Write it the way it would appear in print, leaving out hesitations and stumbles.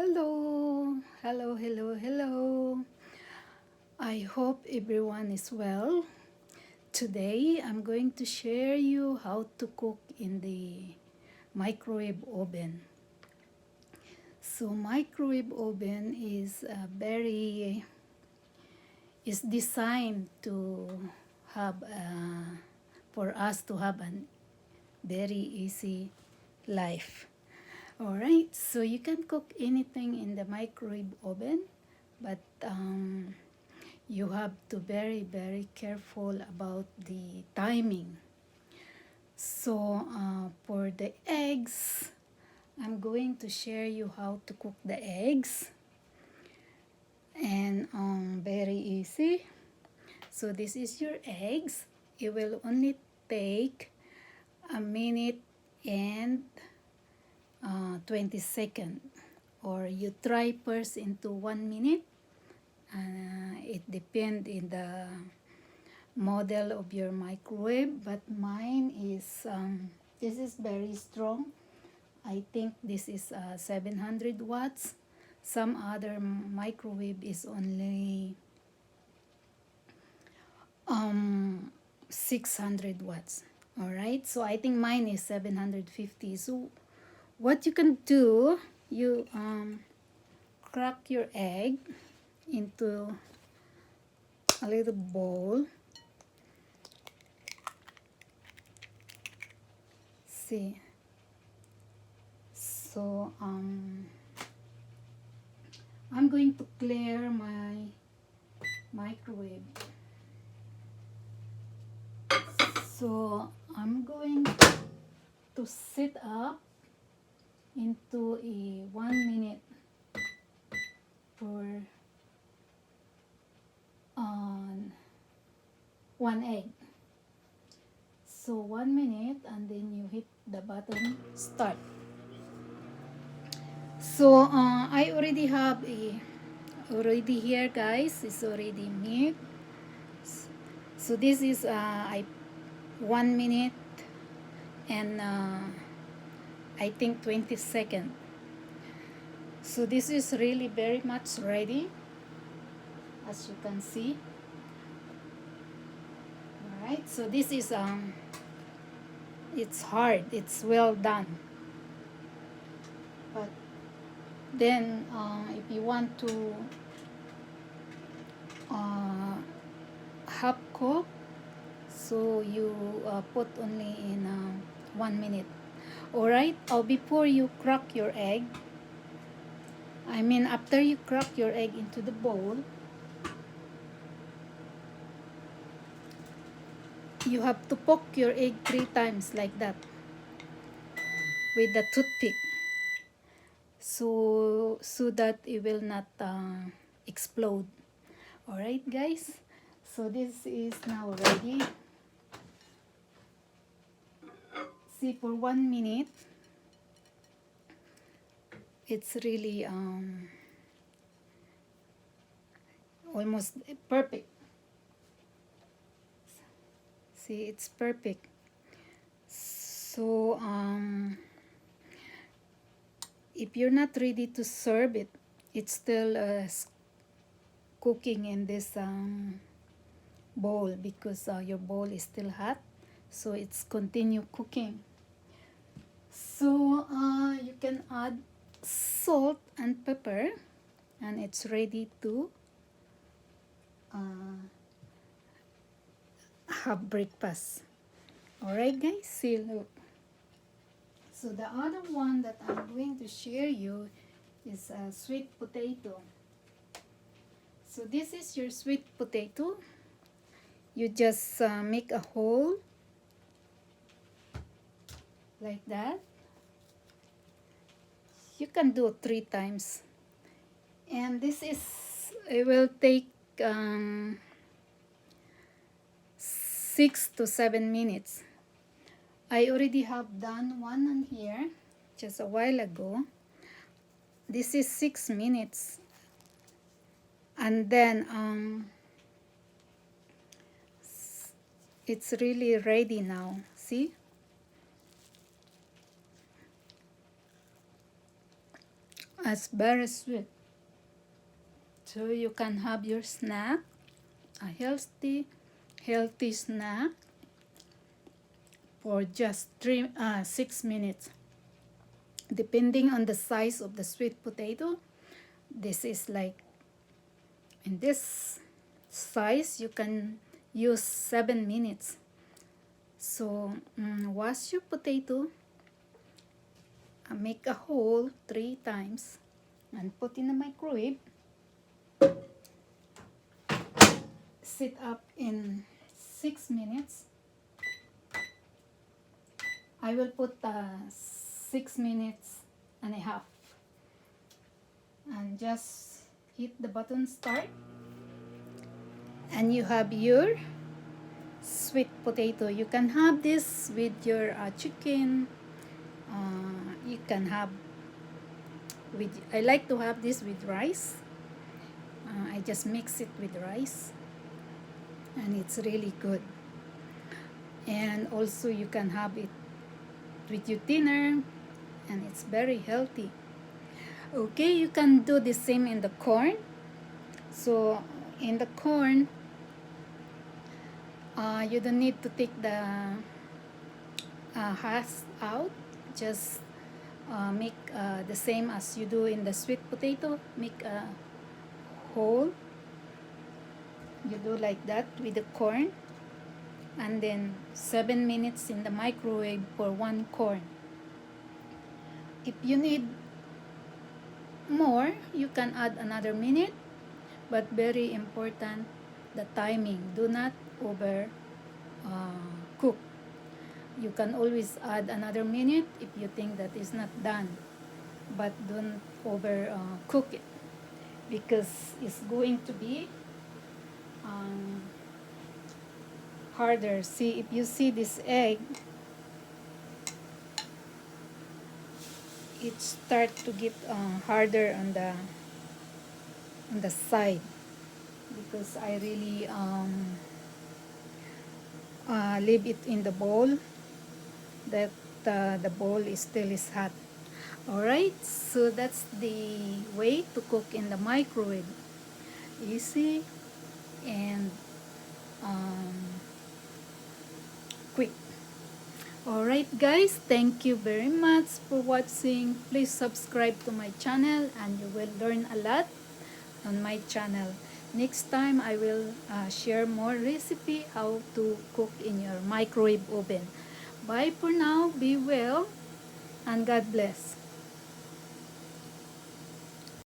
Hello, hello, hello, hello. I hope everyone is well. Today I'm going to share you how to cook in the microwave oven. So microwave oven is designed to have for us to have a very easy life. All right, so you can cook anything in the microwave oven, but you have to very careful about the timing. So for the eggs, I'm going to share you how to cook the eggs, and very easy. So this is your eggs. It will only take a minute and 20 seconds, or you try first into 1 minute. It depends in the model of your microwave, but mine is this is very strong. I think this is 700 watts. Some other microwave is only 600 watts. All right, so I think mine is 750. So what you can do, you crack your egg into a little bowl. See, so I'm going to clear my microwave. So I'm going to set up into a 1 minute for one egg. So 1 minute, and then you hit the button start. So I already have already here, guys. It's already meat. So this is 1 minute and I think 20 seconds. So this is really very much ready, as you can see. All right, so this is it's hard, it's well done, but then if you want to half cook, so you put only in 1 minute. All right, before you crack your egg, I mean after you crack your egg into the bowl, you have to poke your egg 3 times like that with the toothpick, so that it will not explode. All right, guys, so this is now ready. See, for 1 minute it's really almost perfect. See, it's perfect. So if you're not ready to serve it, it's still cooking in this bowl, because your bowl is still hot, so it's continue cooking. So you can add salt and pepper, and it's ready to have breakfast. All right, guys, see, look. So the other one that I'm going to share you is a sweet potato. So this is your sweet potato. You just make a hole like that. You can do 3 times, and this is, it will take 6 to 7 minutes. I already have done one on here just a while ago. This is 6 minutes, and then it's really ready now. See, It's very sweet. So you can have your snack, a healthy snack for just 6 minutes. Depending on the size of the sweet potato, this is like, in this size you can use 7 minutes. So wash your potato, make a hole 3 times, and put in the microwave. Sit up in 6 minutes. I will put 6 minutes and a half, and just hit the button start, and you have your sweet potato. You can have this with your chicken. You can have with, I like to have this with rice. I just mix it with rice, and it's really good. And also you can have it with your dinner, and it's very healthy. Okay, you can do the same in the corn. So in the corn, you don't need to take the husk out. Just make the same as you do in the sweet potato. Make a hole. You do like that with the corn, and then 7 minutes in the microwave for one corn. If you need more, you can add another minute, but very important, the timing. Do not over cook. You can always add another minute if you think that is not done, but don't over cook it, because it's going to be harder. See, if you see this egg, it start to get harder on the side, because I really leave it in the bowl, that the bowl is hot. Alright, so that's the way to cook in the microwave. Easy and quick. Alright guys, thank you very much for watching. Please subscribe to my channel, and you will learn a lot on my channel. Next time I will share more recipe how to cook in your microwave oven. Bye for now, be well, and God bless.